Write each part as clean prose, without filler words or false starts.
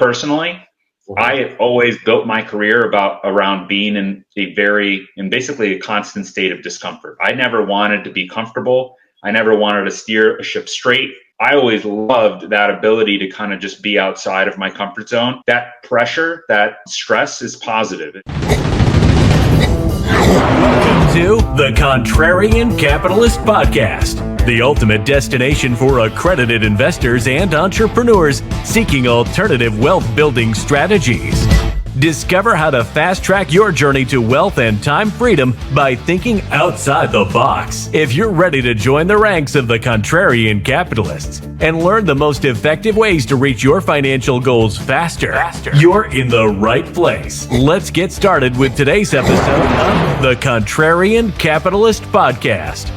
personally, I have always built my career around being in basically a constant state of discomfort. I never wanted to be comfortable. I never wanted to steer a ship straight. I always loved that ability to kind of just be outside of my comfort zone. That pressure, that stress is positive. Welcome to the Contrarian Capitalist Podcast, the ultimate destination for accredited investors and entrepreneurs seeking alternative wealth building strategies. Discover how to fast track your journey to wealth and time freedom by thinking outside the box. If you're ready to join the ranks of the Contrarian Capitalists and learn the most effective ways to reach your financial goals faster, you're in the right place. Let's get started with today's episode of the Contrarian Capitalist Podcast.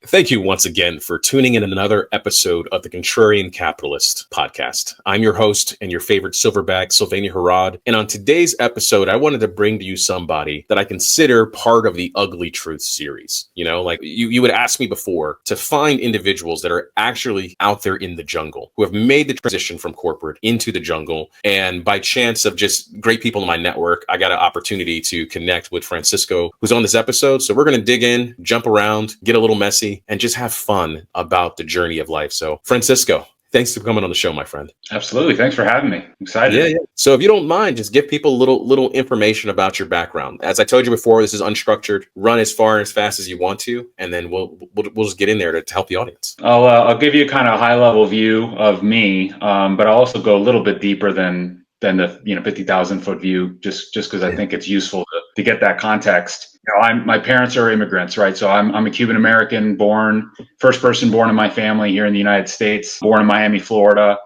Thank you once again for tuning in another episode of the Contrarian Capitalist Podcast. I'm your host and your favorite silverback, Sylvania Harrod. And on today's episode, I wanted to bring to you somebody that I consider part of the Ugly Truth series. You know, like you would ask me before to find individuals that are actually out there in the jungle, who have made the transition from corporate into the jungle. And by chance of just great people in my network, I got an opportunity to connect with Francisco, who's on this episode. So we're going to dig in, jump around, get a little messy, and just have fun about the journey of life. So, Francisco, thanks for coming on the show, my friend. Absolutely. Thanks for having me. I'm excited. Yeah. So if you don't mind, just give people a little information about your background. As I told you before, this is unstructured. Run as far and as fast as you want to, and then we'll just get in there to help the audience. I'll give you a kind of high level view of me, but I'll also go a little bit deeper than the 50,000 foot view, just because I think it's useful to get that context. My parents are immigrants, right? So I'm a Cuban American, first person born in my family here in the United States, born in Miami, Florida.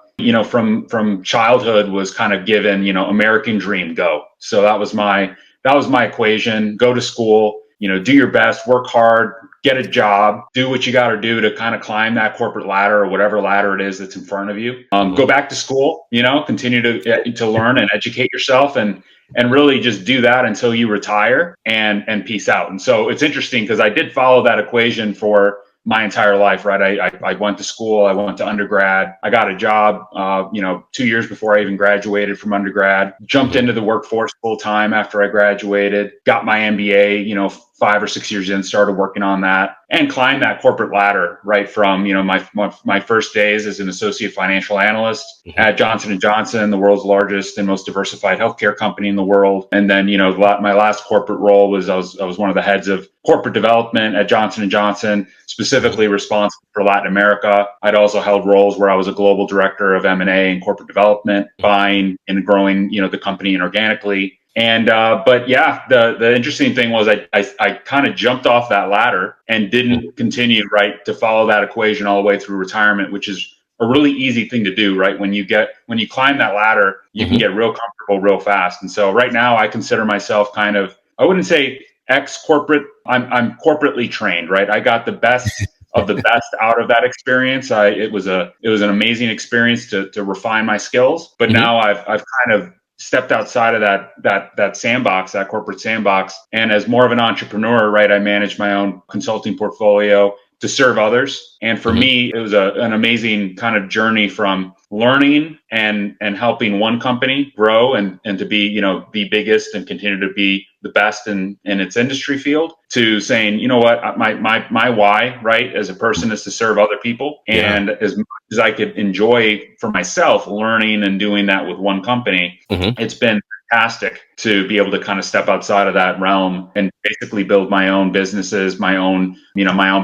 From childhood was kind of given, American dream, go. So that was my equation. Go to school, do your best, work hard, get a job, do what you got to do to kind of climb that corporate ladder or whatever ladder it is that's in front of you. Go back to school, continue to learn and educate yourself and really just do that until you retire and peace out. And so it's interesting because I did follow that equation for my entire life, right? I went to school, I went to undergrad, I got a job, 2 years before I even graduated from undergrad, jumped into the workforce full time after I graduated, got my MBA, 5 or 6 years in, started working on that and climbed that corporate ladder right from, my first days as an associate financial analyst at Johnson & Johnson, the world's largest and most diversified healthcare company in the world. And then, my last corporate role was I was one of the heads of corporate development at Johnson & Johnson, specifically responsible for Latin America. I'd also held roles where I was a global director of M&A and corporate development, buying and growing, the company inorganically. And, the interesting thing was I kind of jumped off that ladder and didn't continue, right, to follow that equation all the way through retirement, which is a really easy thing to do, right? When you climb that ladder, you can get real comfortable real fast. And so right now I consider myself kind of, I wouldn't say ex-corporate, I'm corporately trained, right? I got the best of the best out of that experience. It was an amazing experience to refine my skills, but now I've kind of stepped outside of that sandbox, that corporate sandbox. And as more of an entrepreneur, right, I manage my own consulting portfolio to serve others. And for me, it was an amazing kind of journey from learning and helping one company grow and to be, the biggest and continue to be the best in its industry field, to saying, you know what, my why, right, as a person is to serve other people. Yeah. And as much as I could enjoy for myself learning and doing that with one company, it's been fantastic to be able to kind of step outside of that realm and basically build my own businesses, my own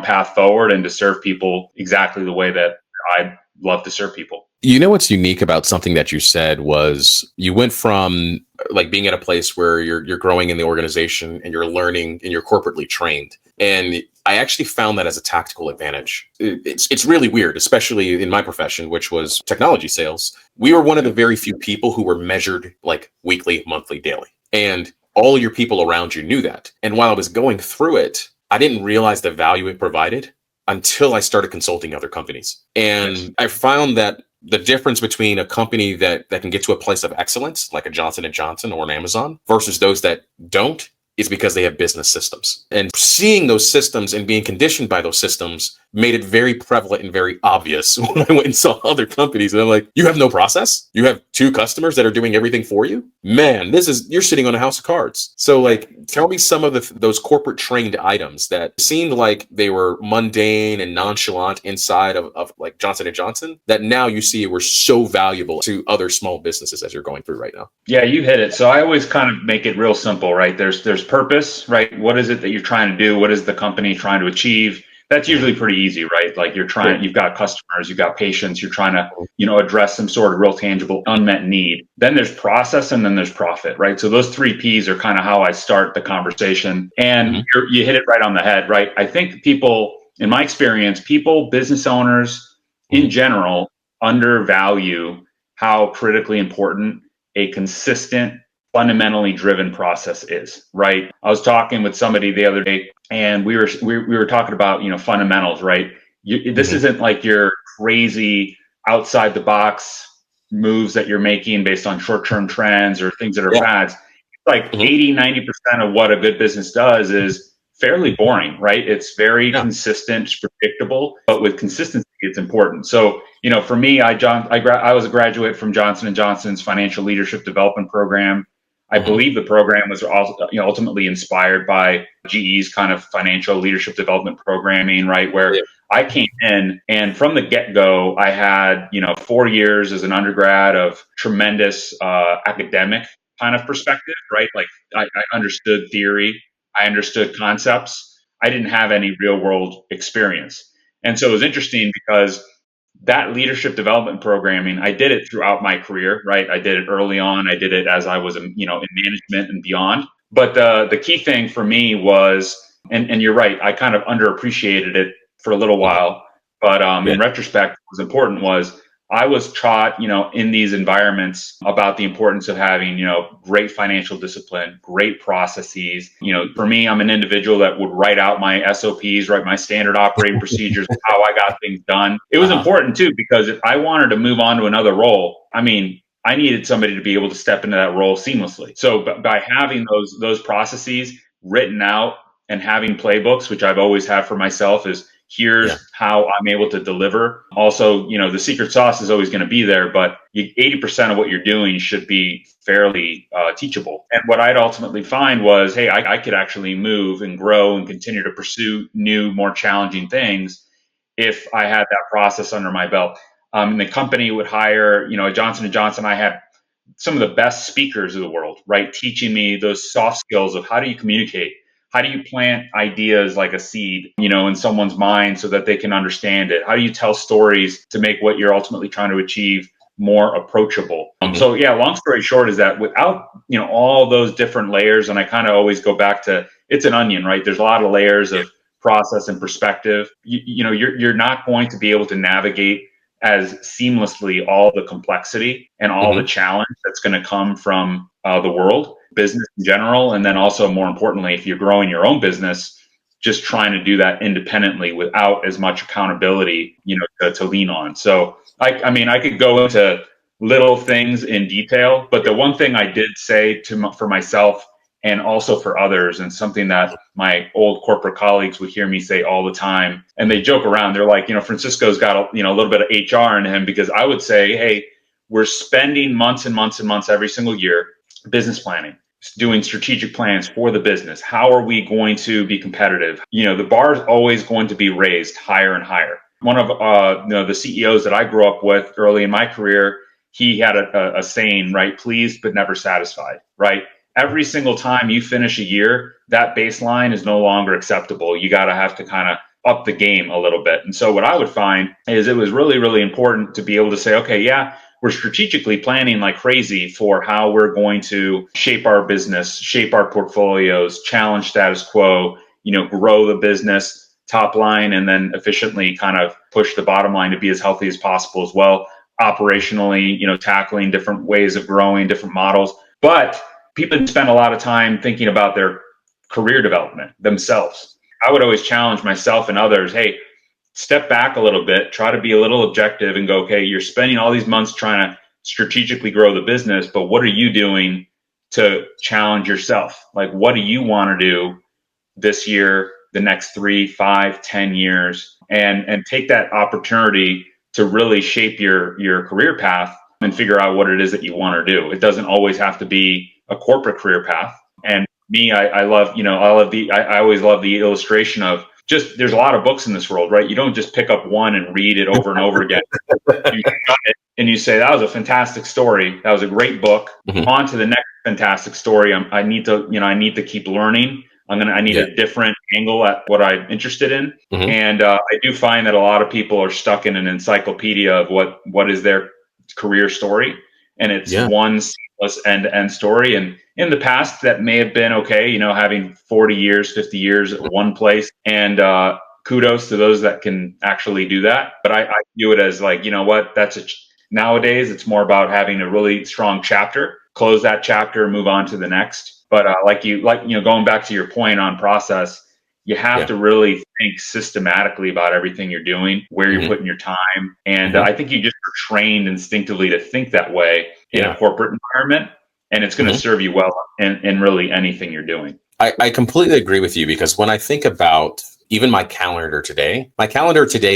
path forward, and to serve people exactly the way that I'd love to serve people. What's unique about something that you said was you went from like being at a place where you're growing in the organization and you're learning and you're corporately trained. And I actually found that as a tactical advantage. It's really weird, especially in my profession, which was technology sales. We were one of the very few people who were measured like weekly, monthly, daily. And all your people around you knew that. And while I was going through it, I didn't realize the value it provided until I started consulting other companies. And I found that the difference between a company that can get to a place of excellence, like a Johnson & Johnson or an Amazon, versus those that don't, is because they have business systems. And seeing those systems and being conditioned by those systems made it very prevalent and very obvious when I went and saw other companies. And I'm like, you have no process? You have 2 customers that are doing everything for you? Man, you're sitting on a house of cards. So like, tell me some of those corporate trained items that seemed like they were mundane and nonchalant inside of like Johnson & Johnson that now you see were so valuable to other small businesses as you're going through right now. Yeah, you hit it. So I always kind of make it real simple, right? There's purpose, right? What is it that you're trying to do? What is the company trying to achieve? That's usually pretty easy, right? Like you've got customers, you've got patients, you're trying to, address some sort of real tangible unmet need. Then there's process and then there's profit, right? So those 3 Ps are kind of how I start the conversation. And you hit it right on the head, right? I think in my experience, business owners in general undervalue how critically important a consistent, fundamentally driven process is, right? I was talking with somebody the other day and we were talking about, fundamentals, right? This isn't like your crazy outside the box moves that you're making based on short-term trends or things that are fads. Like 80-90% of what a good business does is fairly boring, right? It's very consistent, it's predictable, but with consistency, it's important. So, for me, I was a graduate from Johnson & Johnson's Financial Leadership Development Program. I believe the program was also, ultimately inspired by GE's kind of financial leadership development programming, right? Where I came in and from the get-go, I had, 4 years as an undergrad of tremendous academic kind of perspective, right? Like I understood theory, I understood concepts. I didn't have any real world experience. And so it was interesting because that leadership development programming, I did it throughout my career, right? I did it early on. I did it as I was, in management and beyond. But the key thing for me was, and you're right, I kind of underappreciated it for a little while. But in retrospect, what was important was I was taught, in these environments about the importance of having, great financial discipline, great processes. For me, I'm an individual that would write out my SOPs, write my standard operating procedures, how I got things done. It was important too, because if I wanted to move on to another role, I needed somebody to be able to step into that role seamlessly. So by having those processes written out and having playbooks, which I've always had for myself, is here's how I'm able to deliver. Also, the secret sauce is always going to be there, but 80% of what you're doing should be fairly teachable. And what I'd ultimately find was, hey, I could actually move and grow and continue to pursue new, more challenging things if I had that process under my belt. The company would hire, at Johnson & Johnson, I had some of the best speakers of the world, right? Teaching me those soft skills of how do you communicate? How do you plant ideas like a seed, in someone's mind so that they can understand it? How do you tell stories to make what you're ultimately trying to achieve more approachable? So long story short is that without, all those different layers, and I kind of always go back to, it's an onion, right? There's a lot of layers of process and perspective. You're not going to be able to navigate as seamlessly all the complexity and all the challenge that's going to come from the world, business in general. And then also, more importantly, if you're growing your own business, just trying to do that independently without as much accountability, to lean on. So I could go into little things in detail, but the one thing I did say for myself and also for others, and something that my old corporate colleagues would hear me say all the time, and they joke around, they're like, Francisco's got a little bit of HR in him, because I would say, hey, we're spending months and months and months every single year business planning, doing strategic plans for the business. How are we going to be competitive? The bar is always going to be raised higher and higher. One of the CEOs that I grew up with early in my career, he had a saying, right? Pleased but never satisfied, right? Every single time you finish a year, that baseline is no longer acceptable. You got to have to kind of up the game a little bit. And so what I would find is it was really, really important to be able to say, okay, yeah, we're strategically planning like crazy for how we're going to shape our business, shape our portfolios, challenge status quo, grow the business top line, and then efficiently kind of push the bottom line to be as healthy as possible as well. Operationally, tackling different ways of growing, different models. But people spend a lot of time thinking about their career development themselves. I would always challenge myself and others, hey, step back a little bit, try to be a little objective and go, okay, you're spending all these months trying to strategically grow the business, but what are you doing to challenge yourself. Like, what do you want to do this year, the next 3, 5, 10 years, and take that opportunity to really shape your career path and figure out what it is that you want to do. It doesn't always have to be a corporate career path. And me, I love, I always love the illustration of just, there's a lot of books in this world, right? You don't just pick up one and read it over and over again. You cut it and you say, that was a fantastic story. That was a great book. On to the next fantastic story. I need to keep learning. I need a different angle at what I'm interested in. And I do find that a lot of people are stuck in an encyclopedia of what is their career story. And it's one seamless end-to-end story. And in the past, that may have been okay, having 40 years, 50 years at one place. And kudos to those that can actually do that. But I view it as like, nowadays, it's more about having a really strong chapter, close that chapter, move on to the next. But going back to your point on process, you have to really think systematically about everything you're doing, where you're putting your time. And I think you just are trained instinctively to think that way in a corporate environment. And it's going to serve you well in really anything you're doing. I completely agree with you, because when I think about even my calendar today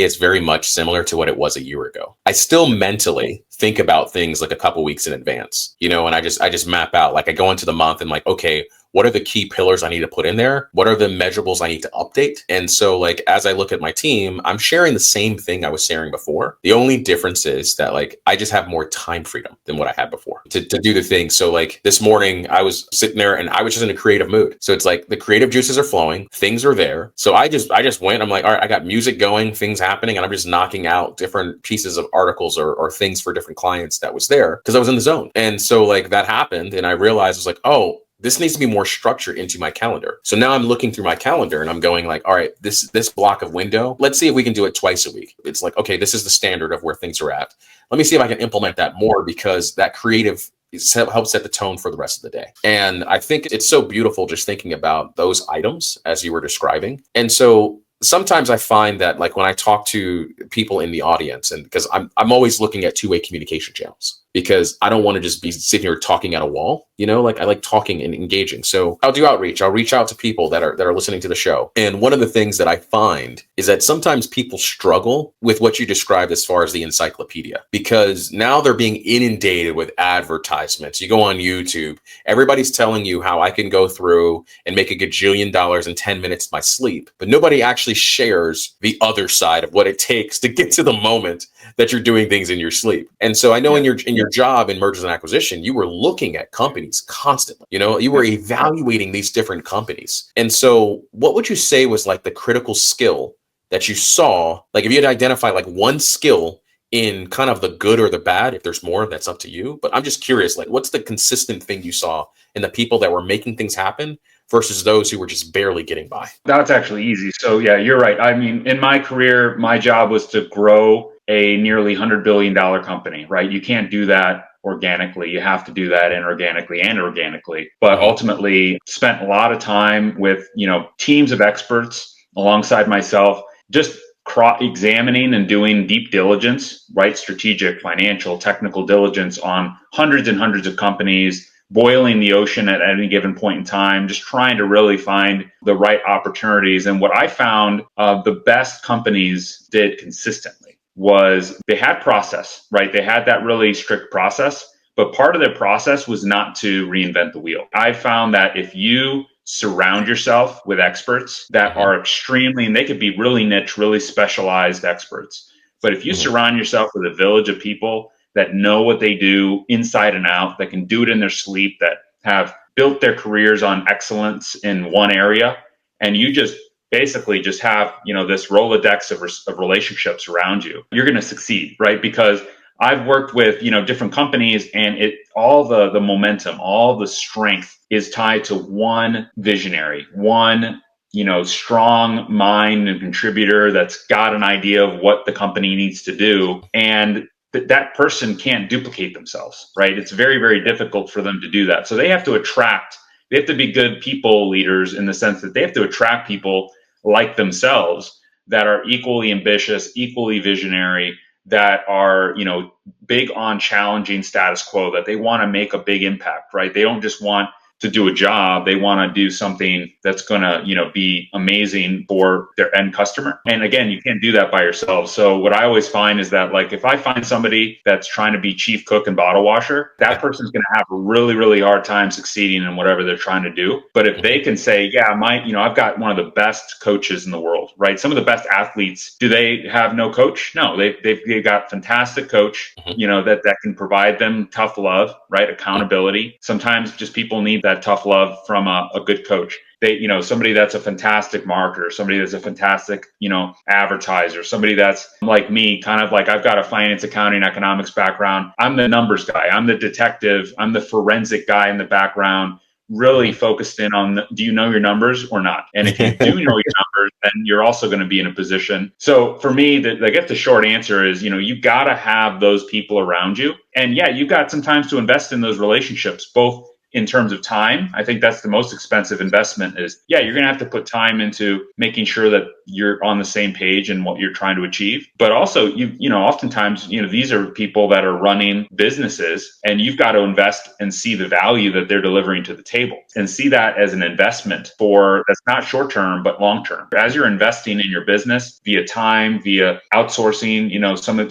is very much similar to what it was a year ago. I still mentally think about things like a couple weeks in advance, and I just map out, like I go into the month and like, okay, what are the key pillars I need to put in there? What are the measurables I need to update? And so like, as I look at my team, I'm sharing the same thing I was sharing before. The only difference is that like, I just have more time freedom than what I had before to do the thing. So like this morning I was sitting there and I was just in a creative mood. So it's like the creative juices are flowing, things are there. So I just went, I'm like, all right, I got music going, things happening, and I'm just knocking out different pieces of articles or things for different clients that was there because I was in the zone. And so like that happened and I realized I was like, oh, this needs to be more structured into my calendar. So now I'm looking through my calendar and I'm going like, all right, this block of window, let's see if we can do it twice a week. It's like, okay, this is the standard of where things are at. Let me see if I can implement that more, because that creative helps set the tone for the rest of the day. And I think it's so beautiful just thinking about those items as you were describing. And so sometimes I find that like when I talk to people in the audience, and because I'm always looking at two-way communication channels, because I don't want to just be sitting here talking at a wall, like I like talking and engaging. So I'll do outreach. I'll reach out to people that are listening to the show. And one of the things that I find is that sometimes people struggle with what you described as far as the encyclopedia, because now they're being inundated with advertisements. You go on YouTube, everybody's telling you how I can go through and make $1 gajillion in 10 minutes of my sleep, but nobody actually shares the other side of what it takes to get to the moment that you're doing things in your sleep. And so I know in your job in mergers and acquisition, you were looking at companies constantly. You were evaluating these different companies. And so what would you say was like the critical skill that you saw? Like if you had to identify like one skill in kind of the good or the bad, if there's more, that's up to you. But I'm just curious, like what's the consistent thing you saw in the people that were making things happen versus those who were just barely getting by? That's actually easy. So yeah, you're right. I mean, in my career, my job was to grow a nearly $100 billion company, right? You can't do that organically. You have to do that inorganically and organically. But ultimately spent a lot of time with, teams of experts alongside myself, just examining and doing deep diligence, right? Strategic, financial, technical diligence on hundreds and hundreds of companies, boiling the ocean at any given point in time, just trying to really find the right opportunities. And what I found the best companies did consistently was they had process, right? They had that really strict process, but part of their process was not to reinvent the wheel. I found that if you surround yourself with experts that are extremely, and they could be really niche, really specialized experts, but if you surround yourself with a village of people that know what they do inside and out, that can do it in their sleep, that have built their careers on excellence in one area, and you just basically just have, this Rolodex of relationships around you, you're going to succeed, right? Because I've worked with, different companies, and all the momentum, all the strength is tied to one visionary, one, strong mind and contributor that's got an idea of what the company needs to do. And that person can't duplicate themselves, right? It's very, very difficult for them to do that. So they have to be good people leaders in the sense that they have to attract people like themselves that are equally ambitious, equally visionary, that are, big on challenging status quo, that they want to make a big impact, right? They don't just want to do a job. They want to do something that's going to, be amazing for their end customer. And again, you can't do that by yourself. So what I always find is that, like, if I find somebody that's trying to be chief cook and bottle washer, that person's going to have a really, really hard time succeeding in whatever they're trying to do. But if they can say, yeah, I've got one of the best coaches in the world, right? Some of the best athletes, do they have no coach? No, they've got fantastic coach, that can provide them tough love, right? Accountability. Sometimes just people need that tough love from a good coach. Somebody that's a fantastic marketer, somebody that's a fantastic, advertiser, somebody that's like me, kind of like, I've got a finance, accounting, economics background. I'm the numbers guy. I'm the detective. I'm the forensic guy in the background, really focused in on, do you know your numbers or not? And if you do know your numbers, then you're also going to be in a position. So for me, the short answer is, you got to have those people around you. And yeah, you've got sometimes to invest in those relationships, both in terms of time. I think that's the most expensive investment is, you're going to have to put time into making sure that you're on the same page in what you're trying to achieve. But also, oftentimes, these are people that are running businesses, and you've got to invest and see the value that they're delivering to the table and see that as an investment that's not short term, but long term. As you're investing in your business via time, via outsourcing,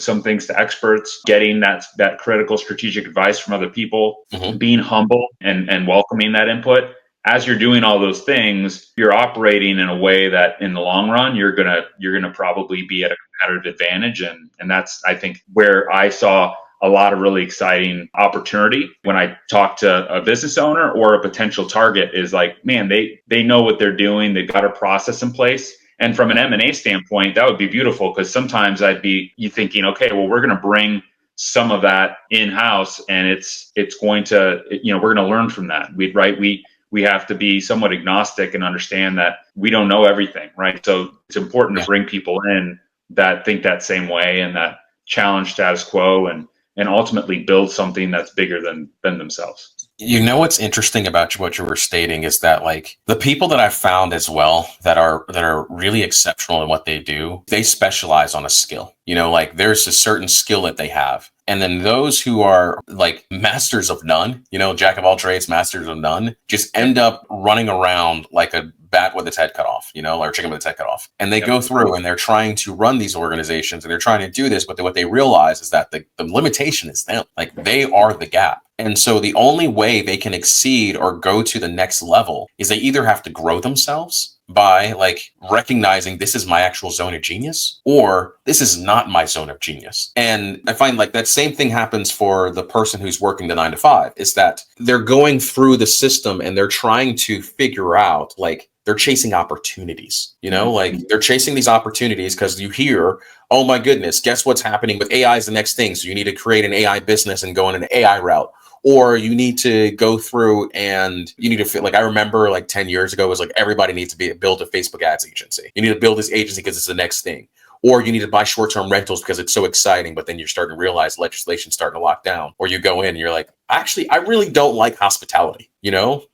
some things to experts, getting that critical strategic advice from other people, being humble and welcoming that input. As you're doing all those things, you're operating in a way that in the long run, you're gonna probably be at a competitive advantage. And that's, I think, where I saw a lot of really exciting opportunity when I talk to a business owner or a potential target, is like, man, they know what they're doing. They've got a process in place. And from an M&A standpoint, that would be beautiful, because sometimes you thinking, okay, well, we're going to bring some of that in-house, and it's going to, we're going to learn from that. We have to be somewhat agnostic and understand that we don't know everything, right? So it's important to bring people in that think that same way and that challenge status quo and ultimately build something that's bigger than themselves. What's interesting about what you were stating is that, like, the people that I've found as well that are really exceptional in what they do, they specialize on a skill. Like, there's a certain skill that they have. And then those who are like masters of none, jack of all trades, masters of none, just end up running around like a bat with its head cut off, or chicken with its head cut off. And they go through and they're trying to run these organizations and they're trying to do this, but what they realize is that the limitation is them. Like, they are the gap. And so the only way they can exceed or go to the next level is they either have to grow themselves by, like, recognizing this is my actual zone of genius, or this is not my zone of genius. And I find, like, that same thing happens for the person who's working the 9 to 5, is that they're going through the system and they're trying to figure out, like, they're chasing opportunities, like, they're chasing these opportunities because you hear, oh my goodness, guess what's happening with AI is the next thing. So you need to create an AI business and go in an AI route. Or you need to go through and you need to feel like, I remember like 10 years ago, it was like, everybody needs to build a Facebook ads agency. You need to build this agency because it's the next thing. Or you need to buy short-term rentals because it's so exciting, but then you're starting to realize legislation's starting to lock down. Or you go in and you're like, actually, I really don't like hospitality,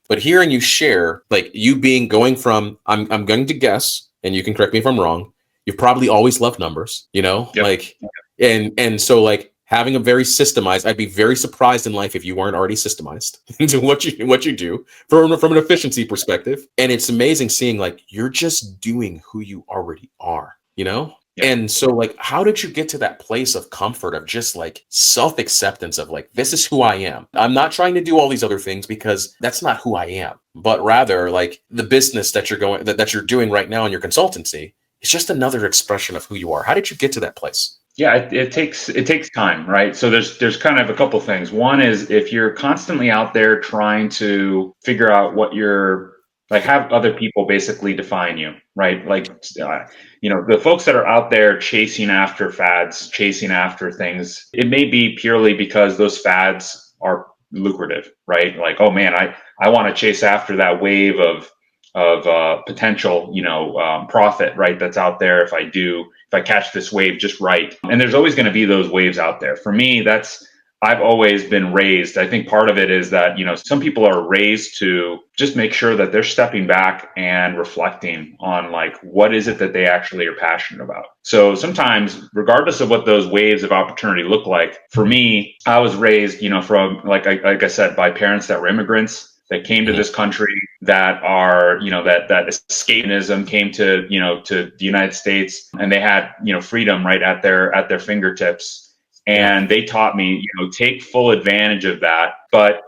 But hearing you share, like, you going from, I'm going to guess, and you can correct me if I'm wrong, you've probably always loved numbers, like, and so, like, having a very systemized, I'd be very surprised in life if you weren't already systemized into what you do from an efficiency perspective. And it's amazing seeing, like, you're just doing who you already are, Yeah. And so, like, how did you get to that place of comfort, of just, like, self-acceptance of, like, this is who I am. I'm not trying to do all these other things because that's not who I am, but rather, like, the business that you're doing right now in your consultancy is just another expression of who you are. How did you get to that place? Yeah, it takes time, right? So there's kind of a couple things. One is, if you're constantly out there trying to figure out what you're, like, have other people basically define you, right? Like, the folks that are out there chasing after fads, chasing after things, it may be purely because those fads are lucrative, right? Like, oh man, I want to chase after that wave of potential, profit, right? That's out there if I catch this wave just right. And there's always going to be those waves out there. For me, that's I've always been raised. I think part of it is that, some people are raised to just make sure that they're stepping back and reflecting on like, what is it that they actually are passionate about? So sometimes, regardless of what those waves of opportunity look like, for me, I was raised, from like I said, by parents that were immigrants that came to this country, that are, that escapism came to, to the United States, and they had, freedom right at their fingertips. And they taught me, take full advantage of that, but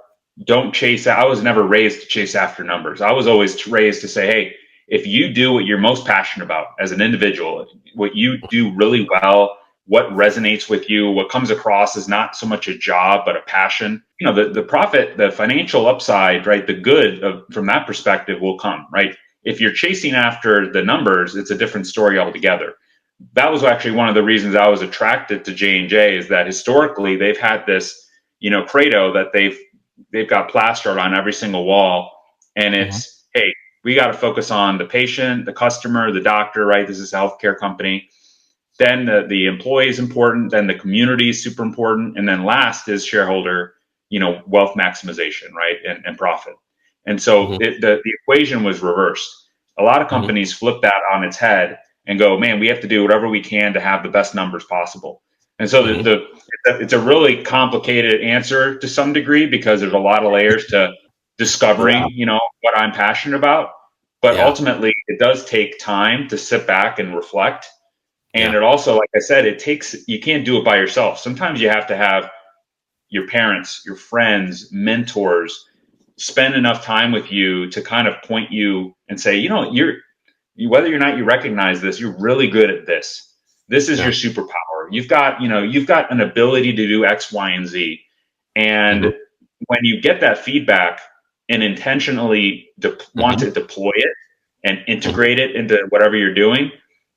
don't chase. I was never raised to chase after numbers. I was always raised to say, hey, if you do what you're most passionate about as an individual, what you do really well, what resonates with you, what comes across is not so much a job, but a passion, the profit, the financial upside, right? The good from that perspective will come, right? If you're chasing after the numbers, it's a different story altogether. That was actually one of the reasons I was attracted to J&J, is that historically they've had this, credo that they've got plastered on every single wall. And it's, hey, we got to focus on the patient, the customer, the doctor, right? This is a healthcare company. Then the employee is important. Then the community is super important. And then last is shareholder, wealth maximization, right? And profit. And so the equation was reversed. A lot of companies flip that on its head and go, man, we have to do whatever we can to have the best numbers possible. And so it's a really complicated answer to some degree, because there's a lot of layers to discovering, what I'm passionate about. But ultimately, it does take time to sit back and reflect. And it also, like I said, you can't do it by yourself. Sometimes you have to have your parents, your friends, mentors spend enough time with you to kind of point you and say, whether or not you recognize this, you're really good at this. This is your superpower. You've got an ability to do X, Y, and Z. And when you get that feedback and intentionally want to deploy it and integrate it into whatever you're doing,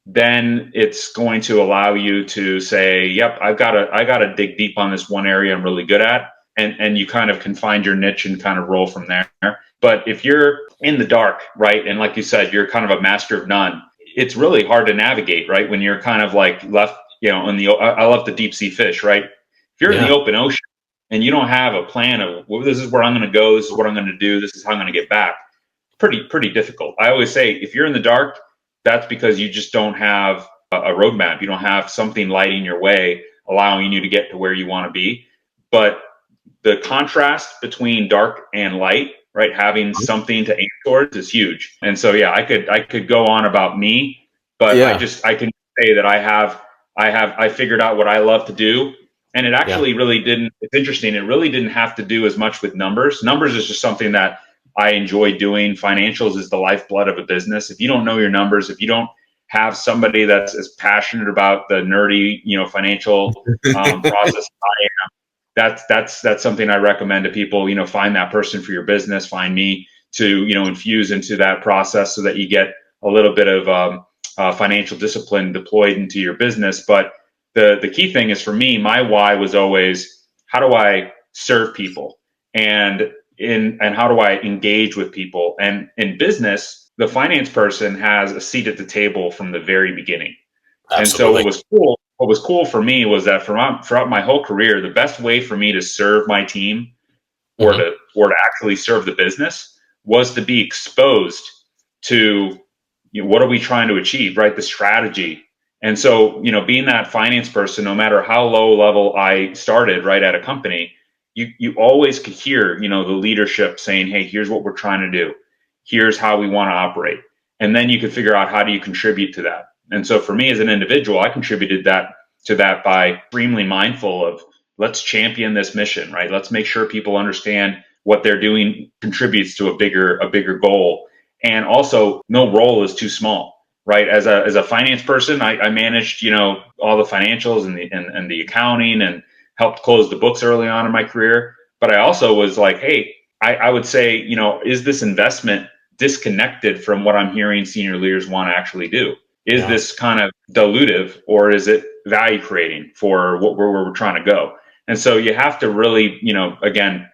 then it's going to allow you to say, yep, I got to dig deep on this one area I'm really good at. And you kind of can find your niche and kind of roll from there. But if you're in the dark, right, and like you said, you're kind of a master of none, it's really hard to navigate, right? When you're kind of like left, I love the deep sea fish, right? If you're in the open ocean and you don't have a plan of, well, this is where I'm going to go, this is what I'm going to do, this is how I'm going to get back, pretty difficult. I always say, if you're in the dark, that's because you just don't have a roadmap. You don't have something lighting your way, allowing you to get to where you want to be. But the contrast between dark and light, right, having something to aim towards is huge. And so, I could go on about me, but I can say that I figured out what I love to do. And it actually really didn't, it's interesting. It really didn't have to do as much with numbers. Numbers is just something that I enjoy doing. Financials is the lifeblood of a business. If you don't know your numbers, if you don't have somebody that's as passionate about the nerdy, financial process as I am, that's something I recommend to people. Find that person for your business. Find me to infuse into that process so that you get a little bit of financial discipline deployed into your business. But the key thing is, for me, my why was always, how do I serve people, and how do I engage with people? And in business, the finance person has a seat at the table from the very beginning. Absolutely. And so what was cool for me was that throughout my whole career, the best way for me to serve my team or to actually serve the business was to be exposed to, what are we trying to achieve, right? The strategy. And so, being that finance person, no matter how low level I started, right, at a company, you always could hear, the leadership saying, hey, here's what we're trying to do. Here's how we want to operate. And then you could figure out, how do you contribute to that? And so for me as an individual, I contributed to that by extremely mindful of, let's champion this mission, right? Let's make sure people understand what they're doing contributes to a bigger goal. And also, no role is too small, right? As a finance person, I managed, all the financials and the accounting, and helped close the books early on in my career. But I also was like, hey, I would say, is this investment disconnected from what I'm hearing senior leaders want to actually do? Is this kind of dilutive, or is it value creating for where we're trying to go? And so you have to really, again,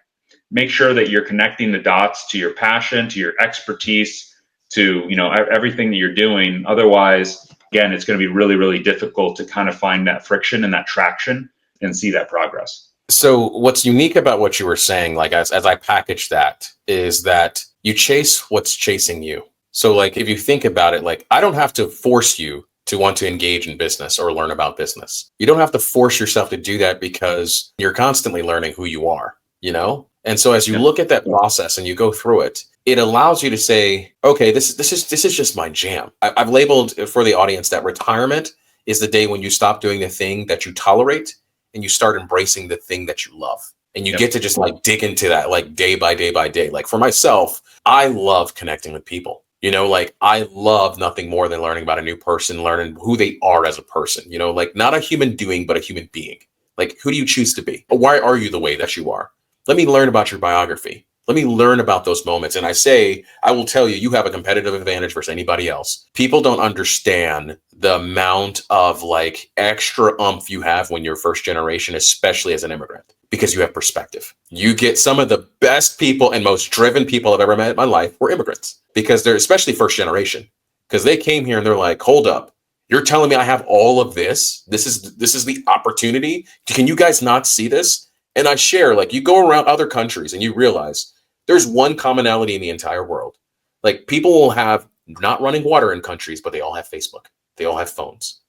make sure that you're connecting the dots to your passion, to your expertise, to, everything that you're doing. Otherwise, again, it's going to be really, really difficult to kind of find that friction and that traction and see that progress. So what's unique about what you were saying, like as I package that, is that you chase what's chasing you. So like if you think about it, like I don't have to force you to want to engage in business or learn about business. You don't have to force yourself to do that because you're constantly learning who you are, you know? And so as you look at that process and you go through it, it allows you to say, okay, this is just my jam. I've labeled for the audience that retirement is the day when you stop doing the thing that you tolerate and you start embracing the thing that you love. And you get to just like dig into that like day by day by day. Like for myself, I love connecting with people. You know, like I love nothing more than learning about a new person, learning who they are as a person, you know, like not a human doing, but a human being. Like, who do you choose to be? Why are you the way that you are? Let me learn about your biography. Let me learn about those moments. And I will tell you, you have a competitive advantage versus anybody else. People don't understand the amount of like extra oomph you have when you're first generation, especially as an immigrant, because you have perspective. You get some of the best people and most driven people I've ever met in my life were immigrants, because they're especially first generation, because they came here and they're like, hold up. You're telling me I have all of this? This is the opportunity. Can you guys not see this? And I share, like, you go around other countries and you realize there's one commonality in the entire world. Like, people will have not running water in countries, but they all have Facebook. They all have phones.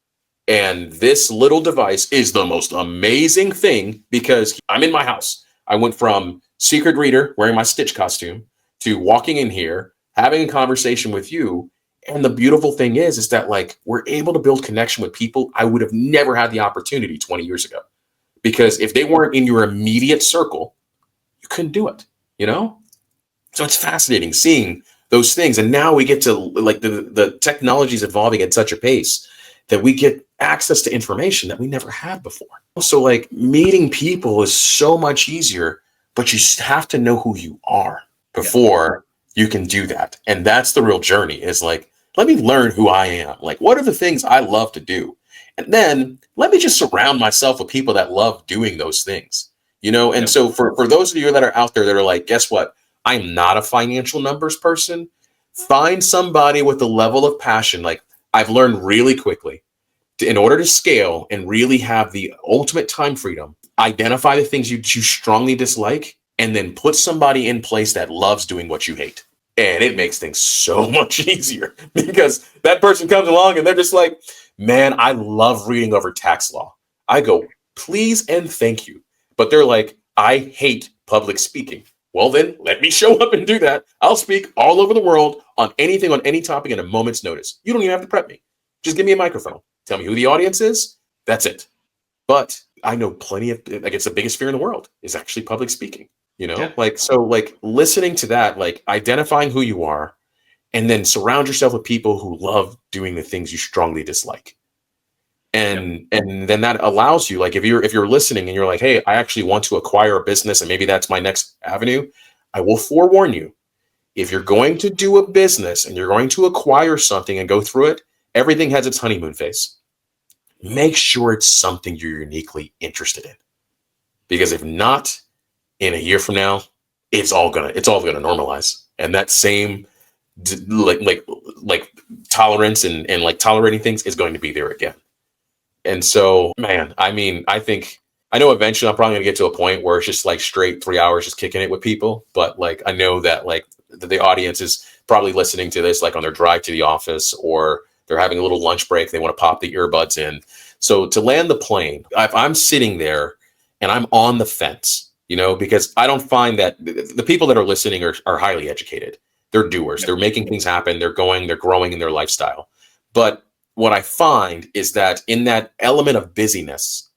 And this little device is the most amazing thing, because I'm in my house. I went from secret reader, wearing my Stitch costume, to walking in here, having a conversation with you. And the beautiful thing is that like we're able to build connection with people I would have never had the opportunity 20 years ago. Because if they weren't in your immediate circle, you couldn't do it, you know? So it's fascinating seeing those things. And now we get to like the technology is evolving at such a pace that we get access to information that we never had before. So like meeting people is so much easier, but you have to know who you are before you can do that. And that's the real journey, is like, let me learn who I am. Like, what are the things I love to do? And then let me just surround myself with people that love doing those things, you know? And so for those of you that are out there that are like, guess what? I'm not a financial numbers person. Find somebody with a level of passion. Like, I've learned really quickly, in order to scale and really have the ultimate time freedom, identify the things you strongly dislike, and then put somebody in place that loves doing what you hate. And it makes things so much easier, because that person comes along and they're just like, man, I love reading over tax law. I go, please and thank you. But they're like, I hate public speaking. Well, then let me show up and do that. I'll speak all over the world on anything, on any topic in a moment's notice. You don't even have to prep me. Just give me a microphone. Tell me who the audience is. That's it. But I know plenty of, like, it's the biggest fear in the world is actually public speaking, you know, like, so like listening to that, like identifying who you are, and then surround yourself with people who love doing the things you strongly dislike. And then that allows you, like, if you're listening and you're like, hey, I actually want to acquire a business and maybe that's my next avenue, I will forewarn you, if you're going to do a business and you're going to acquire something and go through it, everything has its honeymoon phase. Make sure it's something you're uniquely interested in, because if not, in a year from now, it's all gonna normalize, and that same like tolerance and like tolerating things is going to be there again. And so, man, I mean, I know eventually I'm probably gonna get to a point where it's just like straight 3 hours just kicking it with people. But like, I know that like the audience is probably listening to this like on their drive to the office, or they're having a little lunch break. They want to pop the earbuds in. So to land the plane, if I'm sitting there and I'm on the fence, you know, because I don't find that the people that are listening are highly educated. They're doers. They're making things happen. They're growing in their lifestyle. But what I find is that in that element of busyness,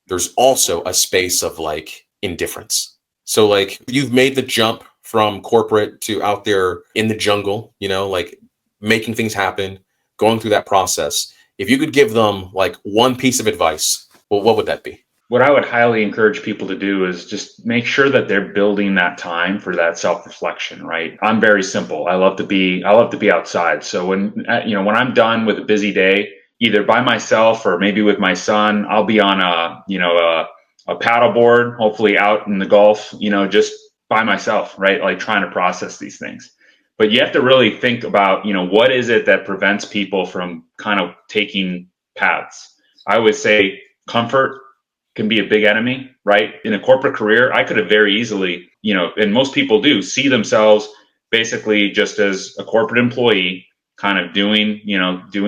there's also a space of like indifference. So like, you've made the jump from corporate to out there in the jungle, you know, like making things happen, going through that process. If you could give them like one piece of advice, well, what would that be? What I would highly encourage people to do is just make sure that they're building that time for that self-reflection, right? I'm very simple. I love to be outside. So when I'm done with a busy day, either by myself or maybe with my son, I'll be on a paddle board, hopefully out in the Gulf, you know, just by myself, right? Like trying to process these things. But you have to really think about, you know, what is it that prevents people from kind of taking paths? I would say comfort, can be a big enemy, right? In a corporate career, I could have very easily, and most people do, see themselves basically just as a corporate employee, kind of doing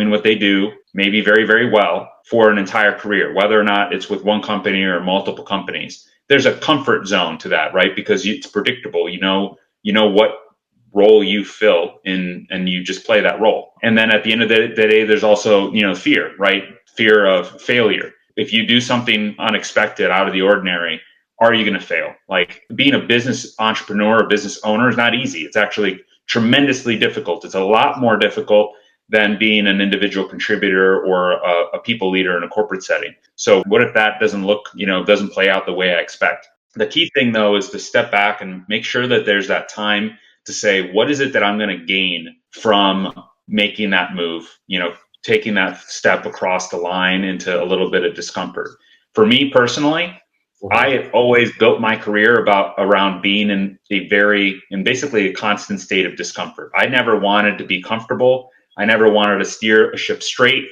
what they do, maybe very, very well for an entire career, whether or not it's with one company or multiple companies. There's a comfort zone to that, right? Because it's predictable. You know what role you fill in, and you just play that role. And then at the end of the day, there's also, fear, right? Fear of failure. If you do something unexpected, out of the ordinary, are you going to fail? Like, being a business entrepreneur or business owner is not easy. It's actually tremendously difficult. It's a lot more difficult than being an individual contributor or a people leader in a corporate setting. So what if that doesn't play out the way I expect? The key thing, though, is to step back and make sure that there's that time to say, what is it that I'm going to gain from making that move, taking that step across the line into a little bit of discomfort. For me personally, I have always built my career around being in basically a constant state of discomfort. I never wanted to be comfortable. I never wanted to steer a ship straight.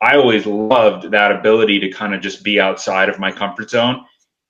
I always loved that ability to kind of just be outside of my comfort zone.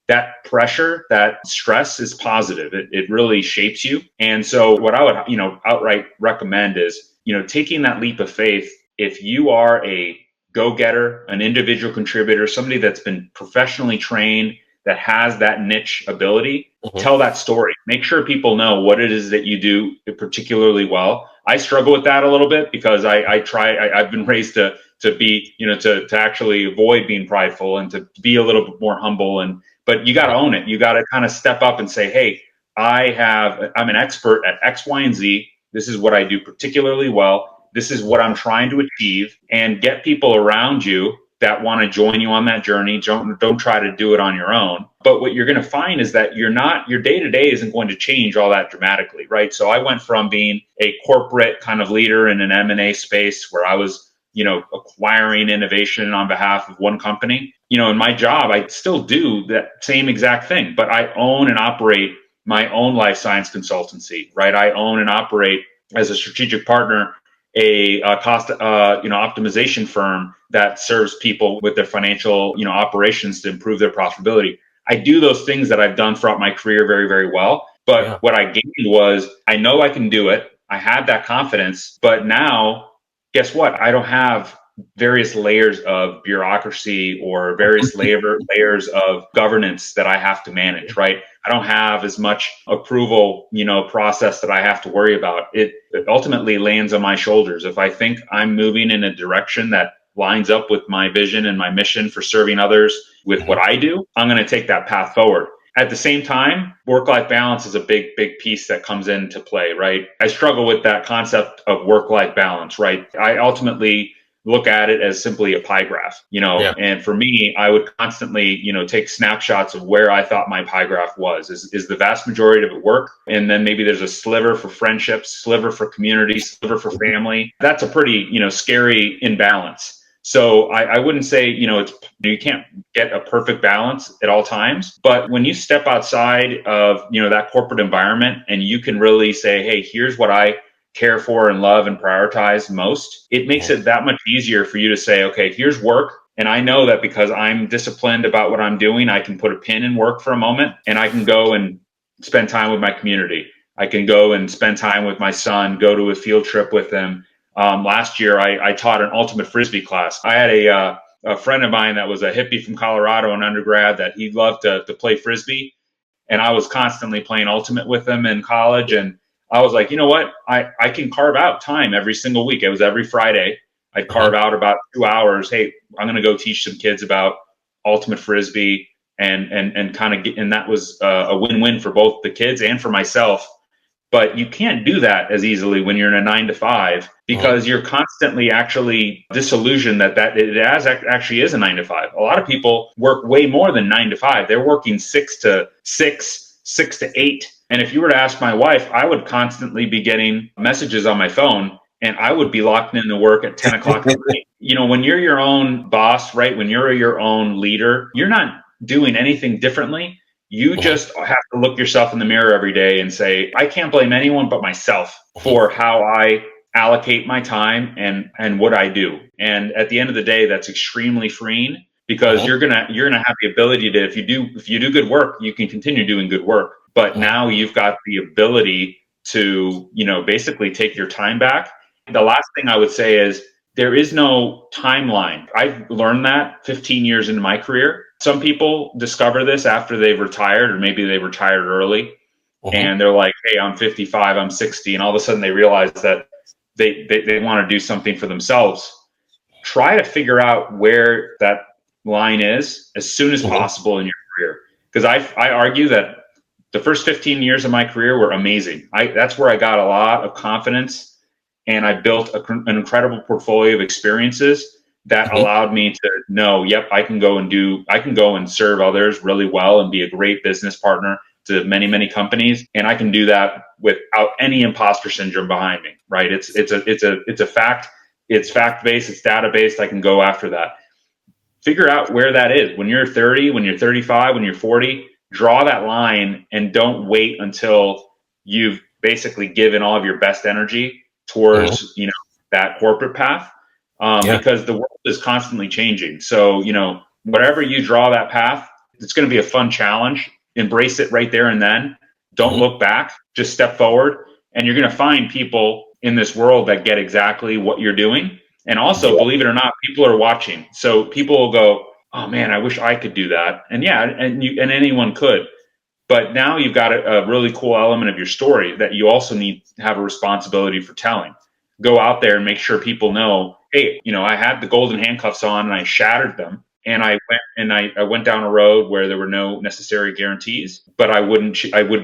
That pressure, that stress is positive. It really shapes you. And so what I would, outright recommend is, taking that leap of faith. If you are a go-getter, an individual contributor, somebody that's been professionally trained, that has that niche ability, tell that story. Make sure people know what it is that you do particularly well. I struggle with that a little bit because I've been raised to be, to actually avoid being prideful and to be a little bit more humble. But you got to own it. You got to kind of step up and say, hey, I'm an expert at X, Y, and Z. This is what I do particularly well. This is what I'm trying to achieve, and get people around you that want to join you on that journey. Don't try to do it on your own. But what you're going to find is that your day-to-day isn't going to change all that dramatically, right? So I went from being a corporate kind of leader in an M&A space where I was, acquiring innovation on behalf of one company. In my job, I still do that same exact thing, but I own and operate my own life science consultancy, right? I own and operate as a strategic partner a cost optimization firm that serves people with their financial operations to improve their profitability. I do those things that I've done throughout my career very, very well. But what I gained was, I know I can do it. I have that confidence. But now, guess what? I don't have various layers of bureaucracy or various layers of governance that I have to manage, right? I don't have as much approval, process that I have to worry about. It ultimately lands on my shoulders. If I think I'm moving in a direction that lines up with my vision and my mission for serving others with what I do, I'm going to take that path forward. At the same time, work-life balance is a big, big piece that comes into play, right? I struggle with that concept of work-life balance, right? I ultimately look at it as simply a pie graph, and for me, I would constantly, take snapshots of where I thought my pie graph was. Is the vast majority of it work? And then maybe there's a sliver for friendships, sliver for community, sliver for family. That's a pretty, scary imbalance. So I wouldn't say, you can't get a perfect balance at all times, but when you step outside of, that corporate environment and you can really say, hey, here's what I care for and love and prioritize most, it makes it that much easier for you to say, okay, here's work. And I know that because I'm disciplined about what I'm doing, I can put a pin in work for a moment and I can go and spend time with my community. I can go and spend time with my son, go to a field trip with him. Last year, I taught an ultimate Frisbee class. I had a friend of mine that was a hippie from Colorado in undergrad that he loved to play Frisbee. And I was constantly playing ultimate with him in college. And I was like, you know what? I can carve out time every single week. It was every Friday. I'd carve out about 2 hours. Hey, I'm going to go teach some kids about ultimate Frisbee and kind of get, and that was a win-win for both the kids and for myself. But you can't do that as easily when you're in a 9-to-5 because you're constantly actually disillusioned that it actually is a 9-to-5. A lot of people work way more than 9-to-5. They're working 6 to 8. And if you were to ask my wife, I would constantly be getting messages on my phone and I would be locked into work at 10 o'clock at night. When you're your own boss, right? When you're your own leader, you're not doing anything differently. You just have to look yourself in the mirror every day and say, I can't blame anyone but myself for how I allocate my time and what I do. And at the end of the day, that's extremely freeing. because you're gonna have the ability to, if you do good work, you can continue doing good work. But now you've got the ability to, basically take your time back. The last thing I would say is there is no timeline. I've learned that 15 years into my career. Some people discover this after they've retired, or maybe they retired early, and they're like, hey, I'm 55, I'm 60, and all of a sudden they realize that they want to do something for themselves. Try to figure out where that line is as soon as possible in your career. Because I argue that the first 15 years of my career were amazing. That's where I got a lot of confidence, and I built an incredible portfolio of experiences that allowed me to know, yep, I can go and serve others really well and be a great business partner to many, many companies. And I can do that without any imposter syndrome behind me, right? It's a fact. It's fact-based, it's data-based. I can go after that. Figure out where that is. When you're 30, when you're 35, when you're 40, draw that line and don't wait until you've basically given all of your best energy towards, that corporate path. Because the world is constantly changing. So, whatever you draw that path, it's going to be a fun challenge. Embrace it right there and then. Don't look back, just step forward. And you're going to find people in this world that get exactly what you're doing. And also, believe it or not, people are watching. So people will go, oh man, I wish I could do that. And and anyone could. But now you've got a really cool element of your story that you also need to have a responsibility for telling. Go out there and make sure people know, hey, I had the golden handcuffs on and I shattered them. And I went down a road where there were no necessary guarantees, but I wouldn't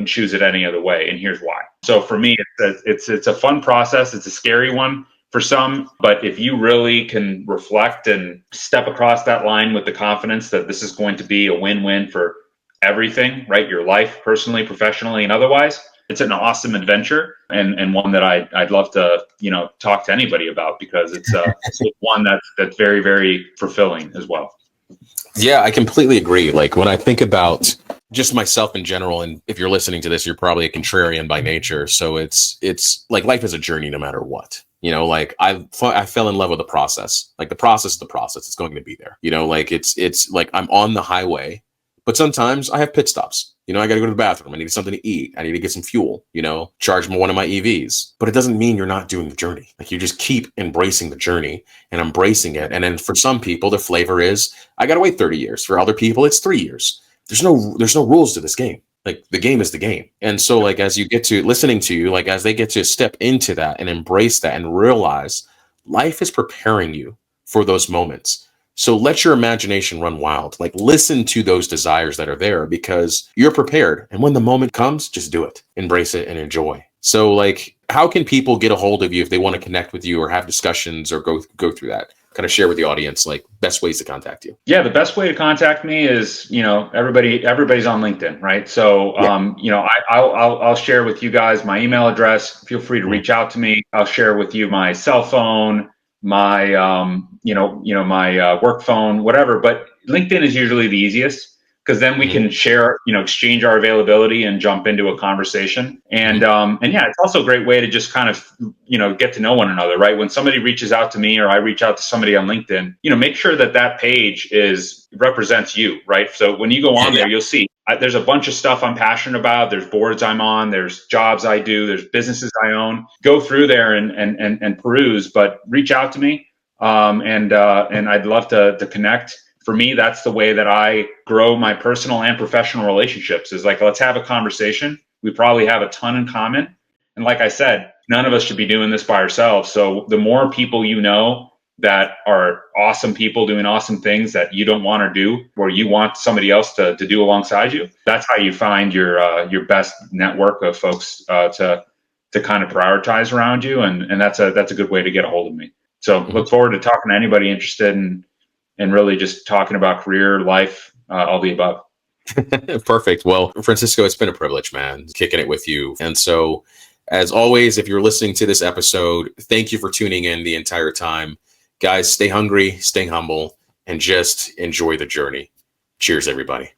choose it any other way. And here's why. So for me, it's a fun process. It's a scary one for some, but if you really can reflect and step across that line with the confidence that this is going to be a win-win for everything, right? Your life, personally, professionally, and otherwise, it's an awesome adventure and one that I'd love to, talk to anybody about, because it's one that's very, very fulfilling as well. Yeah, I completely agree. Like when I think about just myself in general, and if you're listening to this, you're probably a contrarian by nature. So it's like life is a journey no matter what. Like I fell in love with the process. Like the process is the process. It's going to be there. Like it's like I'm on the highway, but sometimes I have pit stops. I got to go to the bathroom. I need something to eat. I need to get some fuel, charge one of my EVs. But it doesn't mean you're not doing the journey. Like you just keep embracing the journey and embracing it. And then for some people, the flavor is, I got to wait 30 years. For other people, it's 3 years. There's no rules to this game. Like the game is the game. And so like, as you get to listening to you, like as they get to step into that and embrace that and realize life is preparing you for those moments. So let your imagination run wild. Like listen to those desires that are there because you're prepared. And when the moment comes, just do it, embrace it and enjoy. So like, how can people get a hold of you if they want to connect with you or have discussions or go through that? Kind of share with the audience, like best ways to contact you. Yeah, the best way to contact me is, everybody's on LinkedIn, right? So, I'll share with you guys my email address. Feel free to reach out to me. I'll share with you my cell phone, my, my work phone, whatever. But LinkedIn is usually the easiest because then we can share, exchange our availability and jump into a conversation. And it's also a great way to just kind of, get to know one another, right? When somebody reaches out to me or I reach out to somebody on LinkedIn, make sure that page represents you, right? So when you go on there, you'll see there's a bunch of stuff I'm passionate about. There's boards I'm on, there's jobs I do, there's businesses I own. Go through there and peruse, but reach out to me. And I'd love to connect. For me, that's the way that I grow my personal and professional relationships is like, let's have a conversation. We probably have a ton in common. And like I said, none of us should be doing this by ourselves. So the more people that are awesome people doing awesome things that you don't want to do, or you want somebody else to do alongside you, that's how you find your best network of folks to kind of prioritize around you. And that's a good way to get a hold of me. So look forward to talking to anybody interested and really just talking about career, life, all the above. Perfect. Well, Francisco, it's been a privilege, man, kicking it with you. And so, as always, if you're listening to this episode, thank you for tuning in the entire time. Guys, stay hungry, stay humble, and just enjoy the journey. Cheers, everybody.